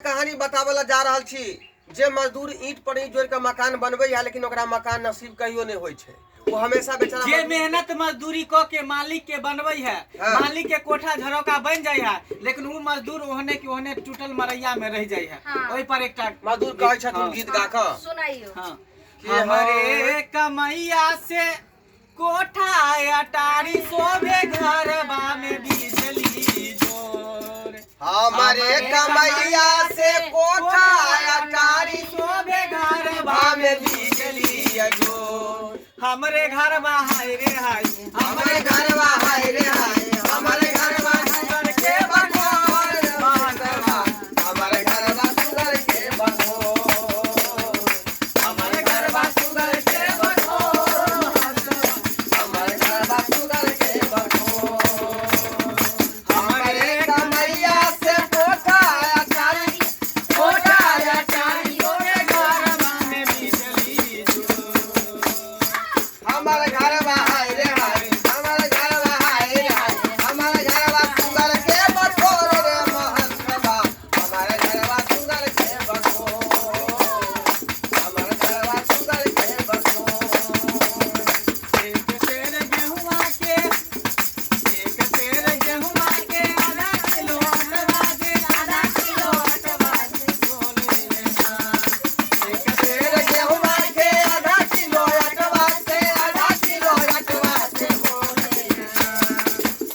कहानी बतावला जा रहल छी जे मजदूर ईंट पर ईंट जोड़ के मकान बनबै है लेकिन ओकरा मकान नसीब कहियो नहीं होय छै। वो हमेशा बेचारा जे मेहनत मजदूरी क के मालिक के बनबै है, मालिक के कोठा झरोका बन जाय है, लेकिन वो मजदूर ओहने के ओहने टूटल मरैया में रह जाय है। ओहि पर एकटा मजदूर कहै छथिन गीत गा के सुनाइयो। हमरे कमैया से कोठा अटारी शोभे घरबा में बिजली जोर। हमारे कमैया से कोठा अटारी शोभे घरबा में बिजली जोर। हमरे घरबा हाय रे हाय, हमारे घरवा हाय रे हाय, हमारे घरवा सुगर के बकोर बांधवा, हमारे घरवा सुगर के बकोर, हमारे घरवा सुगर के बकोर बांधवा, हमारे घरवा सुगर के बकोर। हमारे कमैया से कोठा अटारी शोभे घरबा में बिजली जोर। हमारे घरवा हाय रे हाय, हमारे घरवा हाय रे हाय, हमारे घरवा सुगर के बकोर रे महंतवा, हमारे घरवा सुगर के बकोर, हमारे घरवा सुगर के बकोर। एक सेर गेहुआ के आधा किलो अटवा दे, आधा किलो अटवा दे बोले एक सेर गेहुआ के आधा किलो अटवा से, आधा किलो अटवा से बोले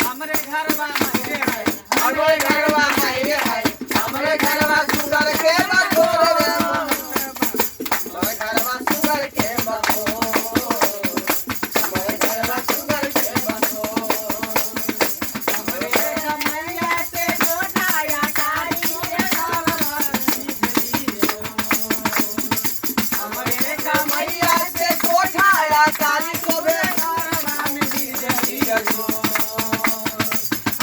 हमरे घरबा में हाय, हमारे घरवा हाय रे हाय, हमारे घरवा सुगर के बकोर रे महंतवा, हमारे घरवा सुगर के बकोर, हमारे घरवा सुगर के बकोर। हमरे कमैया से कोठा अटारी शोभे घरबा में बिजली जोर। हमरे कमैया से कोठा अटारी शोभे घरबा में बिजली जोर।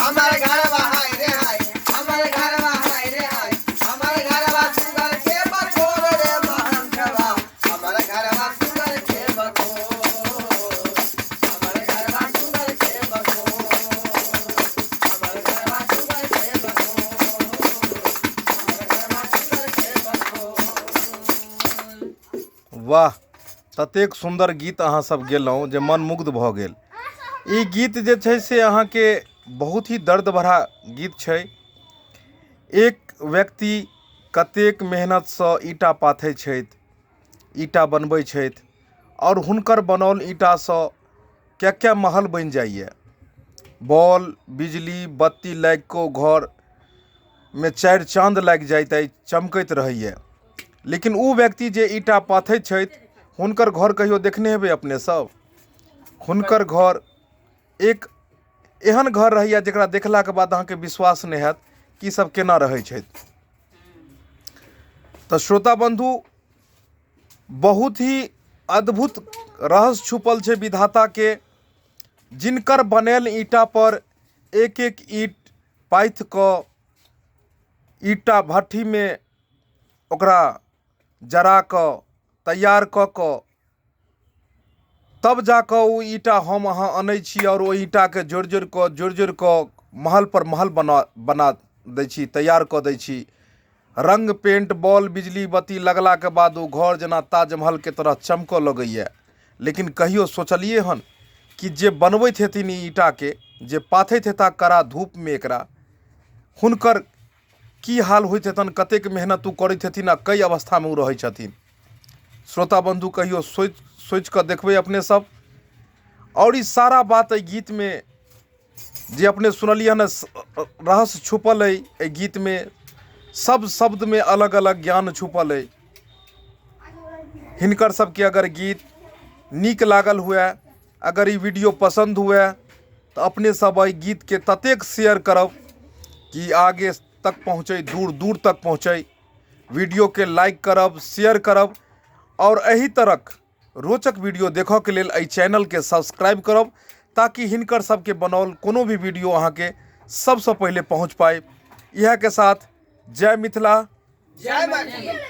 हमारे घरवा हाय रे हाय, हमारे घरवा हाय रे हाय, हमारे घरवा सुगर के बकोर रे महंतवा, हमारे घरवा सुगर के बकोर, हमारे घरवा सुगर के बकोर, हमारे घरवा सुगर के बकोर, हमारे घरवा सुगर के बकोर। वाह, ततेक सुंदर गीत अहाँ सब गेलहुँ जे मन मुग्ध भऽ गेल। ई गीत जे छै से अहाँके बहुत ही दर्द भरा गीत छै। एक व्यक्ति कतेक मेहनतसँ ईंटा पाथै छथि, ईंटा बनबै छथि, आओर हुनकर बनाओल ईंटासँ क्या महल बनि जाइए। बॉल बिजली बत्ती लागि कऽ घरमे चारि चाँद लागि जाइत अछि, चमकैत रहैए। लेकिन ओ व्यक्ति जे ईंटा पाथैत छथि हुनकर घर कहियो देखने हेबै अपने सब। हुनकर घर एक एहन घर रहैए जकरा देखलाके बाद अहाँके विश्वास नहि हैत कि ई सब केना रहै छथि। तऽ श्रोता बंधु, बहुत ही अद्भुत रहस्य छुपल छै विधाताके, जिनकर बनायल ईंटा पर एक एक ईंट पाथि कऽ ईंटा भट्ठीमे ओकरा जरा कऽ तैयार कऽ कऽ तब जा कऽ ओ ईंटा हम अहाँ अनै छी, आओर ओ ईंटाके जोड़ि जोड़ि कऽ महल पर महल बना दै छी, तैयार कऽ दै छी। रंग पेंट बॉल बिजली बत्ती लगलाके बाद ओ घर जेना ताजमहलके तरह चमकऽ लगैए। लेकिन कहियो सोचलिए हन कि जे बनबैत हेथिन ई ईंटाके, जे पाथैत हेता कड़ा धूपमे एकरा, हुनकर की हाल होइत हेतन, कतेक मेहनत ओ करैत हेथिन आ कई अवस्थामे ओ रहै छथिन। श्रोता बंधु, कहियो सोचि कऽ देखबै अपने सब। और ई सारा बात एहि गीतमे जे अपने सुनलिए हन, रहस्य छुपल एहि गीतमे, सब शब्दमे अलग अलग ज्ञान छुपल अइ। हिनकर सबके अगर गीत नीक लागल हुए, अगर ई वीडियो पसंद हुए तऽ अपने सब एहि गीतके ततेक शेयर करब कि आगे तक पहुँचै, दूर दूर तक पहुँचै। वीडियोके लाइक करब, शेयर करब, और एही तरहक रोचक वीडियो देखऽके लेल एहि चैनलके सब्सक्राइब करब, ताकि हिनकर सबके बनाओल कोनो भी वीडियो अहाँके सबसँ पहिले पहुँच पाए। इएह के साथ जय मिथिला, जय मैथिली।